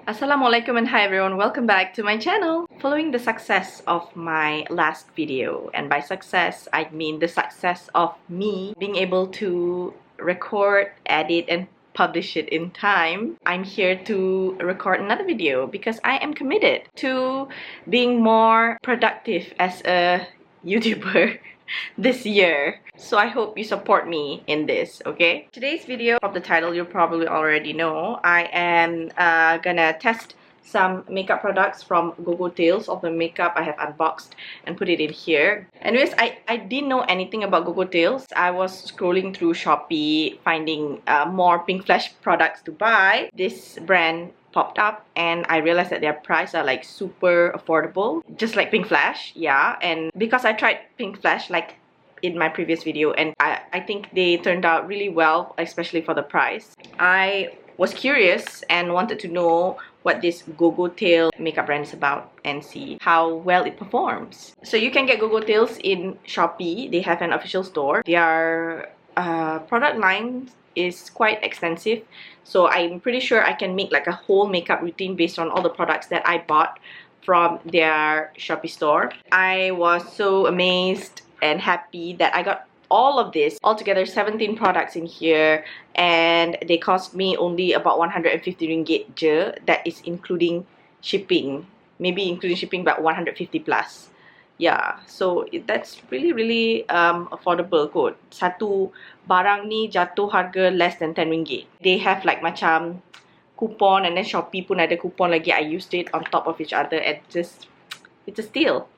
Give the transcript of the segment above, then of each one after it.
Assalamualaikum and hi everyone, welcome back to my channel. Following the success of my last video, and by success I mean the success of me being able to record, edit and publish it in time, I'm here to record another video because I am committed to being more productive as a YouTuber this year. So I hope you support me in this, okay? Today's video, from the title you probably already know, I am gonna test some makeup products from GOGO Tales. Of the makeup I have unboxed and put it in here. Anyways, I didn't know anything about GOGO Tales. I was scrolling through Shopee finding more Pink Flash products to buy. This brand popped up and I realized that their prices are like super affordable, just like Pink Flash. Yeah, and because I tried Pink Flash like in my previous video, and I think they turned out really well, especially for the price. I was curious and wanted to know what this GOGO Tale makeup brand is about and see how well it performs. So you can get GOGO Tales in Shopee. They have an official store. Their product line is quite extensive, so I'm pretty sure I can make like a whole makeup routine based on all the products that I bought from their Shopee store. I was so amazed and happy that I got all of this, altogether 17 products in here, and they cost me only about 150 ringgit je. That is including shipping, maybe including shipping about 150 plus. Yeah, so that's really affordable kot. Satu barang ni jatuh harga less than 10 ringgit. They have like macam coupon, and then Shopee pun ada coupon lagi. I used it on top of each other and just, it's a steal.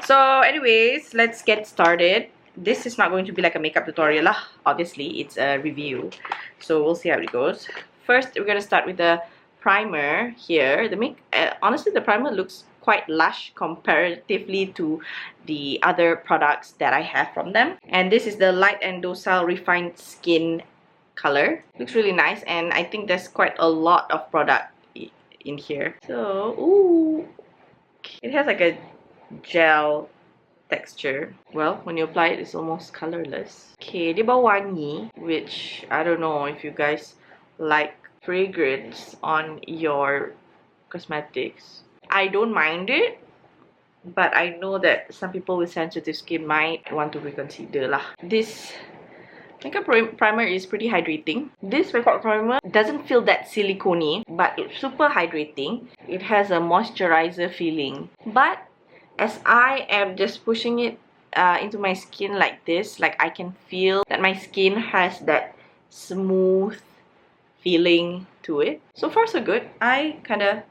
So anyways, let's get started. This is not going to be like a makeup tutorial lah. Obviously, it's a review. So we'll see how it goes. First, we're gonna start with the primer here. Honestly, the primer looks quite lush comparatively to the other products that I have from them. And this is the Light and Docile Refined Skin color. Looks really nice, and I think there's quite a lot of product in here. So, ooh, it has like a gel texture. Well, when you apply it, it's almost colorless. Okay, dia bau wangi, which I don't know if you guys like fragrance on your cosmetics. I don't mind it, but I know that some people with sensitive skin might want to reconsider lah. This makeup primer is pretty hydrating. This makeup primer doesn't feel that silicone-y, but it's super hydrating. It has a moisturizer feeling, but as I am just pushing it into my skin like this, like I can feel that my skin has that smooth feeling to it. So far so good. I kind of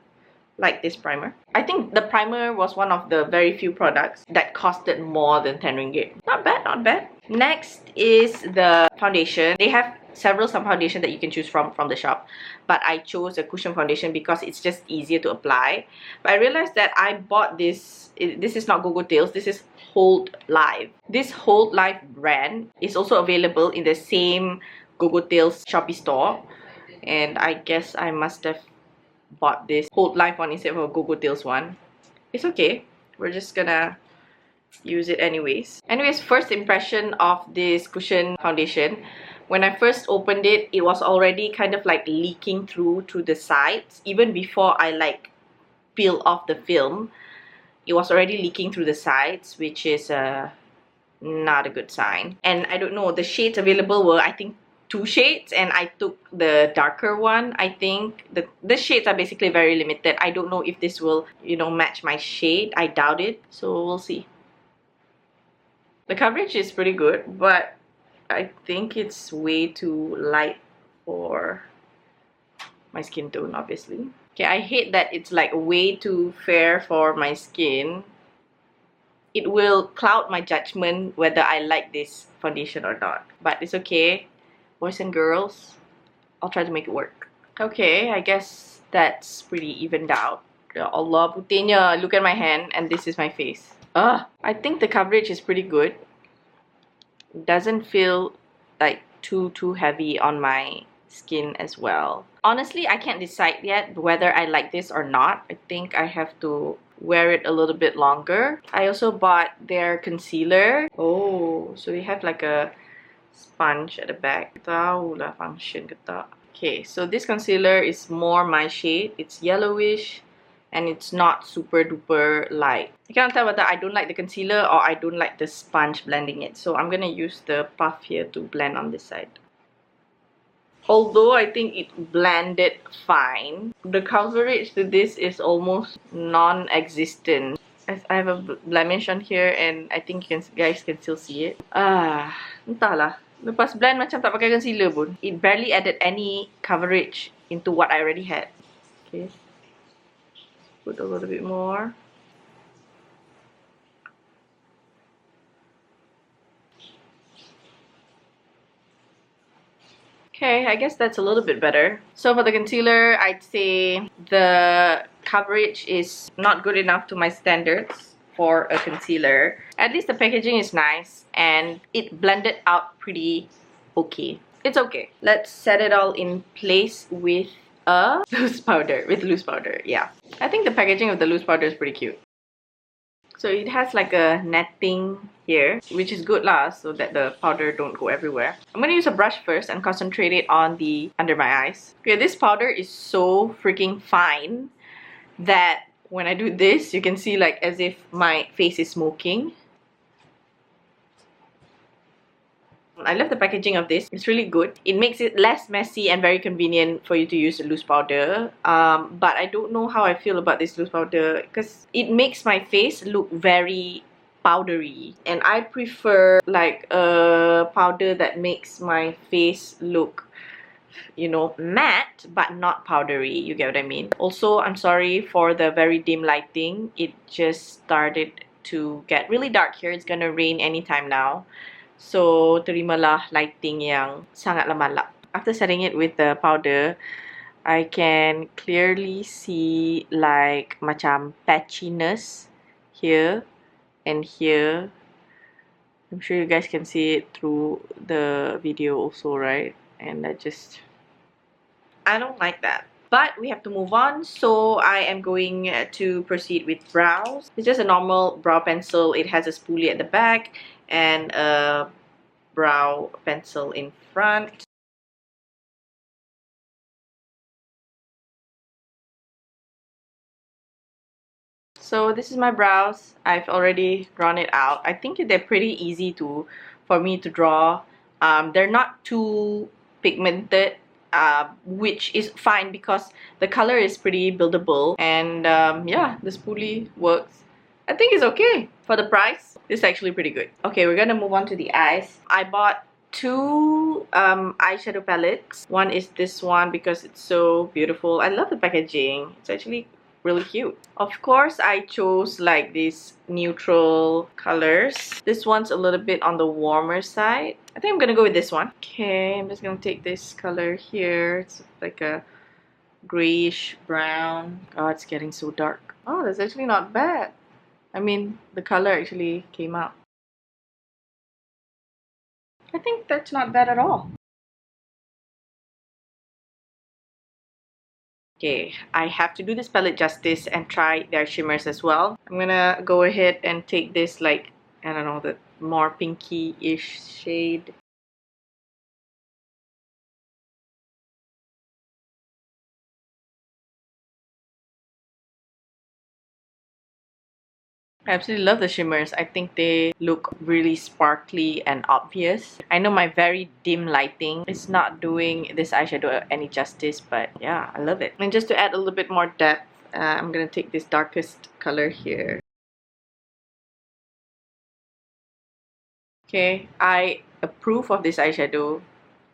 like this primer. I think the primer was one of the very few products that costed more than 10 ringgit. Not bad, not bad. Next is the foundation. They have some foundation that you can choose from the shop, but I chose a cushion foundation because it's just easier to apply. But I realized that I bought this. This is not GOGO Tales, this is Hold Live. This Hold Live brand is also available in the same GOGO Tales Shopee store, and I guess I must have bought this Hold Live one instead of a GOGO Tales one. It's okay, we're just gonna use it anyways. First impression of this cushion foundation. When I first opened it, it was already kind of like leaking through to the sides. Even before I like peel off the film, it was already leaking through the sides, which is not a good sign. And I don't know, the shades available were, I think, 2 shades, and I took the darker one. I think the shades are basically very limited. I don't know if this will, you know, match my shade. I doubt it, so we'll see. The coverage is pretty good, but I think it's way too light for my skin tone, obviously. Okay, I hate that it's like way too fair for my skin. It will cloud my judgment whether I like this foundation or not. But it's okay. Boys and girls, I'll try to make it work. Okay, I guess that's pretty evened out. Ya Allah, putihnya. Look at my hand, and this is my face. I think the coverage is pretty good. Doesn't feel like too heavy on my skin as well. Honestly, I can't decide yet whether I like this or not. I think I have to wear it a little bit longer. I also bought their concealer. Oh, so they have like a sponge at the back. Tahu lah function ke tak. Okay, so this concealer is more my shade. It's yellowish and it's not super duper light. I cannot tell whether I don't like the concealer or I don't like the sponge blending it. So I'm gonna use the puff here to blend on this side. Although I think it blended fine, the coverage to this is almost non-existent. I have a blemish on here and I think you guys can still see it. Entahlah. Lepas blend macam tak pakai concealer pun. It barely added any coverage into what I already had. Okay. Put a little bit more. Okay, I guess that's a little bit better. So for the concealer, I'd say the coverage is not good enough to my standards for a concealer. At least the packaging is nice and it blended out pretty okay. It's okay. Let's set it all in place with a loose powder. With loose powder, yeah. I think the packaging of the loose powder is pretty cute. So it has like a netting here, which is good lah, so that the powder don't go everywhere. I'm gonna use a brush first and concentrate it on the under my eyes. Okay, this powder is so freaking fine that when I do this, you can see like as if my face is smoking. I love the packaging of this. It's really good. It makes it less messy and very convenient for you to use a loose powder. But I don't know how I feel about this loose powder because it makes my face look very powdery. And I prefer like a powder that makes my face look, you know, matte but not powdery. You get what I mean? Also, I'm sorry for the very dim lighting. It just started to get really dark here. It's gonna rain anytime now. So, terimalah lighting yang sangatlah malap. After setting it with the powder, I can clearly see like macam patchiness here and here. I'm sure you guys can see it through the video also, right? And I don't like that. But we have to move on, so I am going to proceed with brows. It's just a normal brow pencil. It has a spoolie at the back and a brow pencil in front. So this is my brows. I've already drawn it out. I think they're pretty easy for me to draw. They're not too pigmented, which is fine because the color is pretty buildable. And yeah, the spoolie works. I think it's okay. For the price, it's actually pretty good. Okay, we're gonna move on to the eyes. I bought two eyeshadow palettes. One is this one because it's so beautiful. I love the packaging. It's actually really cute. Of course, I chose like these neutral colors. This one's a little bit on the warmer side. I think I'm gonna go with this one. Okay, I'm just gonna take this color here. It's like a grayish brown. Oh, it's getting so dark. Oh, that's actually not bad. I mean, the color actually came out. I think that's not bad at all. Okay, I have to do this palette justice and try their shimmers as well. I'm gonna go ahead and take this like, I don't know, the more pinky-ish shade. I absolutely love the shimmers. I think they look really sparkly and obvious. I know my very dim lighting is not doing this eyeshadow any justice, but yeah, I love it. And just to add a little bit more depth, I'm gonna take this darkest color here. Okay, I approve of this eyeshadow.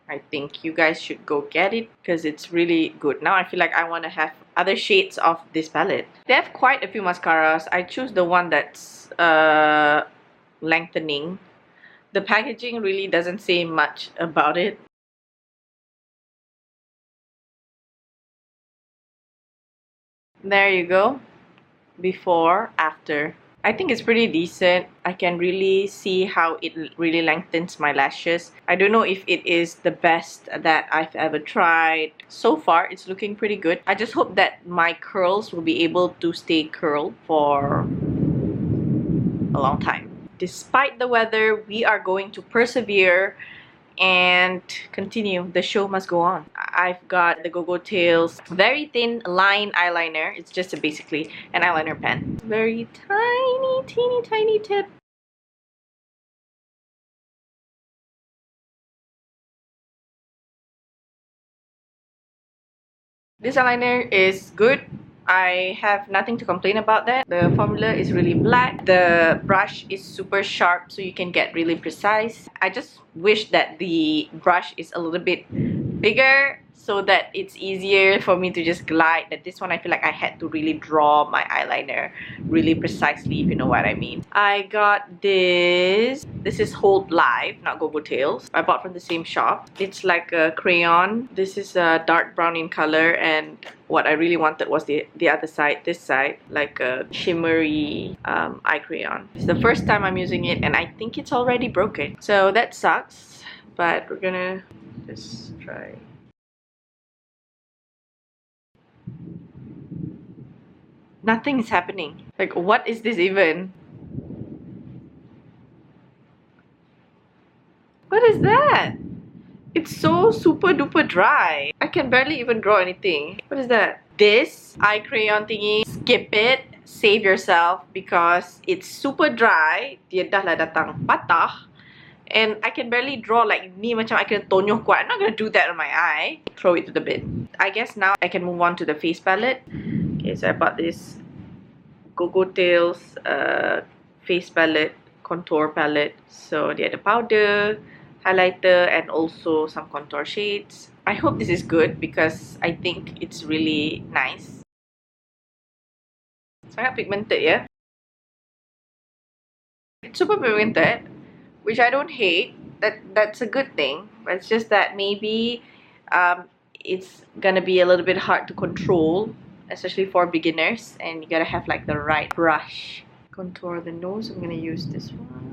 I think you guys should go get it because it's really good. Now I feel like I want to have other shades of this palette. They have quite a few mascaras. I choose the one that's lengthening. The packaging really doesn't say much about it. There you go. Before, after. I think it's pretty decent. I can really see how it really lengthens my lashes. I don't know if it is the best that I've ever tried. So far, it's looking pretty good. I just hope that my curls will be able to stay curled for a long time. Despite the weather, we are going to persevere and continue. The show must go on. I've got the GOGO TALES very thin line eyeliner. It's just basically an eyeliner pen. Very tiny, teeny, tiny tip. This eyeliner is good. I have nothing to complain about that. The formula is really black. The brush is super sharp so you can get really precise. I just wish that the brush is a little bit bigger so that it's easier for me to just glide. That this one I feel like I had to really draw my eyeliner really precisely, if you know what I mean. I got this. This is Hold Live, not GOGO TALES. I bought from the same shop. It's like a crayon. This is a dark brown in color, and what I really wanted was the other side, this side, like a shimmery eye crayon. It's the first time I'm using it and I think it's already broken. So that sucks, but we're gonna just try. Nothing is happening. Like, what is this even? What is that? It's so super duper dry. I can barely even draw anything. What is that? This eye crayon thingy, skip it, save yourself because it's super dry. Dia dah lah datang patah. And I can barely draw like ni macam I can tonyoh kuat. I'm not gonna do that on my eye. Throw it to the bin. I guess now I can move on to the face palette. Okay, so I bought this GOGO TALES face palette, contour palette. So they had the powder, highlighter, and also some contour shades. I hope this is good because I think it's really nice. Sangat pigmented, yeah. It's super pigmented, which I don't hate. That's a good thing. But it's just that maybe it's gonna be a little bit hard to control, especially for beginners, and you gotta have like the right brush. Contour the nose. I'm gonna use this one.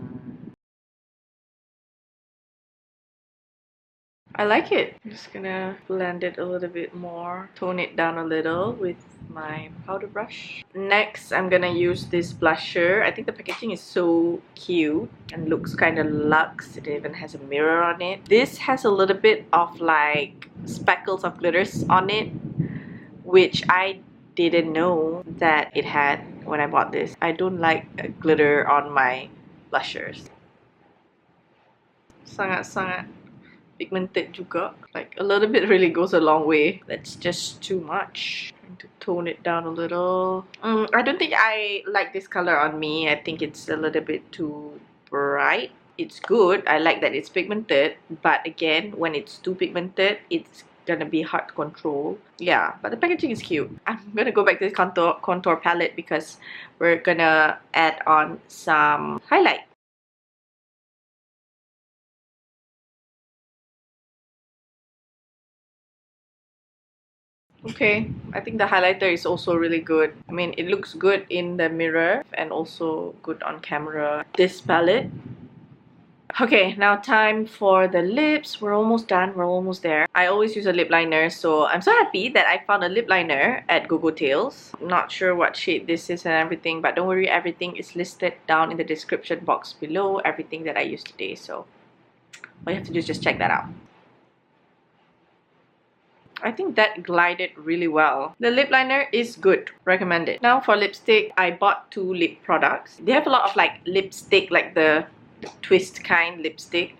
I like it. I'm just gonna blend it a little bit more, tone it down a little with my powder brush. Next, I'm gonna use this blusher. I think the packaging is so cute and looks kind of luxe. It even has a mirror on it. This has a little bit of like speckles of glitters on it, which I didn't know that it had when I bought this. I don't like glitter on my blushers. Sangat-sangat pigmented juga. Like a little bit really goes a long way. That's just too much. Trying to tone it down a little. I don't think I like this color on me. I think it's a little bit too bright. It's good. I like that it's pigmented, but again, when it's too pigmented, it's gonna be hard to control. Yeah, but the packaging is cute. I'm gonna go back to this contour palette because we're gonna add on some highlight. Okay, I think the highlighter is also really good. I mean, it looks good in the mirror and also good on camera. This palette. Okay, now time for the lips. We're almost done. We're almost there. I always use a lip liner, so I'm so happy that I found a lip liner at GOGO TALES. Not sure what shade this is and everything, but don't worry, everything is listed down in the description box below. Everything that I used today, so all you have to do is just check that out. I think that glided really well. The lip liner is good. Recommend it. Now for lipstick, I bought 2 lip products. They have a lot of like lipstick, like the twist kind lipstick.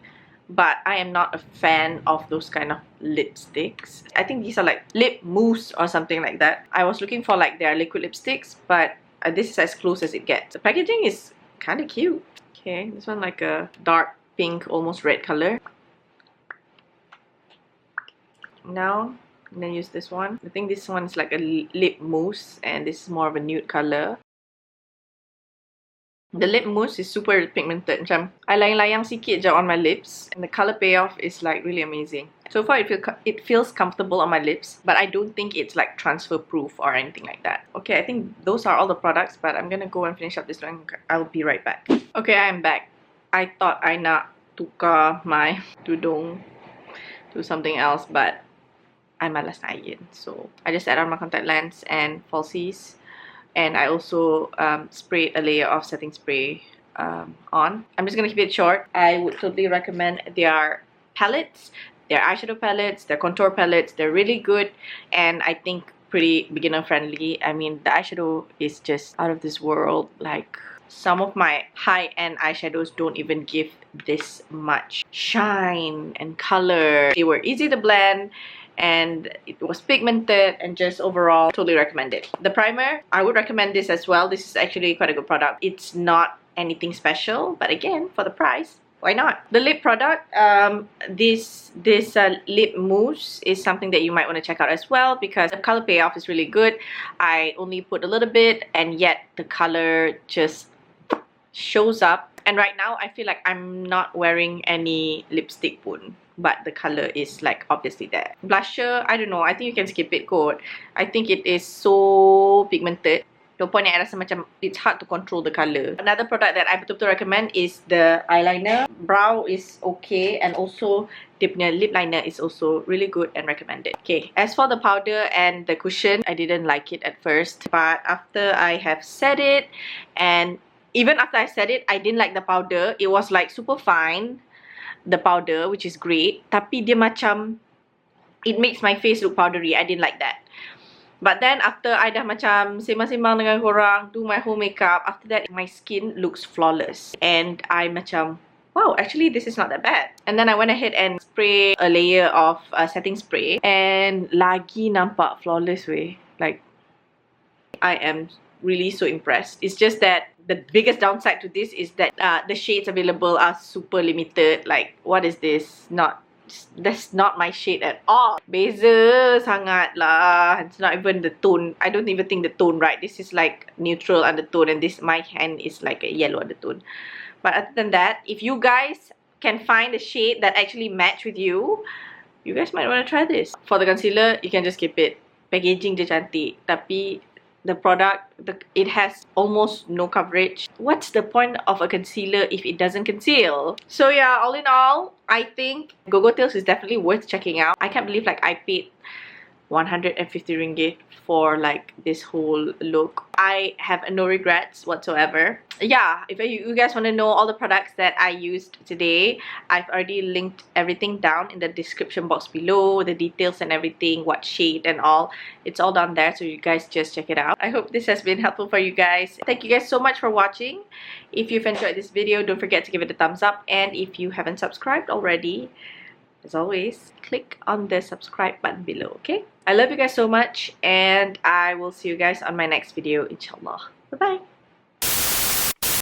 But I am not a fan of those kind of lipsticks. I think these are like lip mousse or something like that. I was looking for like their liquid lipsticks, but this is as close as it gets. The packaging is kind of cute. Okay, this one like a dark pink, almost red color. Now I'm gonna use this one. I think this one is like a lip mousse and this is more of a nude color. The lip mousse is super pigmented. Macam I layang-layang sikit je on my lips and the color payoff is like really amazing. So far it feels comfortable on my lips, but I don't think it's like transfer proof or anything like that. Okay, I think those are all the products, but I'm gonna go and finish up this one. I'll be right back. Okay, I'm back. I thought I nak tukar my tudung to something else, but I malas nak iron, so I just add on my contact lens and falsies, and I also sprayed a layer of setting spray on. I'm just gonna keep it short. I would totally recommend their palettes. Their eyeshadow palettes, their contour palettes, they're really good, and I think pretty beginner friendly. I mean, the eyeshadow is just out of this world. Like, some of my high-end eyeshadows don't even give this much shine and color. They were easy to blend, and it was pigmented, and just overall totally recommend it. The primer, I would recommend this as well. This is actually quite a good product. It's not anything special, but again, for the price, why not? The lip product, this lip mousse is something that you might want to check out as well, because the color payoff is really good. I only put a little bit, and yet the color just shows up. And right now I feel like I'm not wearing any lipstick pun, but the color is like obviously there. Blusher, I don't know, I think you can skip it kot. I think it is so pigmented. The point I rasa macam it's hard to control the color. Another product that I betul-betul recommend is the eyeliner. Brow is okay, and also the lip liner is also really good and recommended. Okay, as for the powder and the cushion, I didn't like it at first, but after I have set it, and even after I set it, I didn't like the powder. It was like super fine, the powder, which is great. Tapi dia macam, it makes my face look powdery. I didn't like that. But then after I dah macam sembang-sembang dengan korang, do my whole makeup, after that my skin looks flawless. And I macam, wow, actually this is not that bad. And then I went ahead and spray a layer of setting spray, and lagi nampak flawless weh. Like, I am really so impressed. It's just that the biggest downside to this is that the shades available are super limited. Like, what is this? That's not my shade at all. Beza sangat lah. It's not even the tone. I don't even think the tone right. This is like neutral undertone, and this, my hand is like a yellow undertone. But other than that, if you guys can find a shade that actually match with you, you guys might want to try this. For the concealer, you can just skip it. Packaging je cantik, tapi the product, it has almost no coverage. What's the point of a concealer if it doesn't conceal? So yeah, all in all, I think GOGO Tales is definitely worth checking out. I can't believe like I paid 150 ringgit for like this whole look. I have no regrets whatsoever. Yeah, if you guys want to know all the products that I used today, I've already linked everything down in the description box below, the details and everything, what shade and all. It's all down there, so you guys just check it out. I hope this has been helpful for you guys. Thank you guys so much for watching. If you've enjoyed this video, don't forget to give it a thumbs up, and if you haven't subscribed already, as always, click on the subscribe button below, okay? I love you guys so much, and I will see you guys on my next video, inshallah. Bye-bye!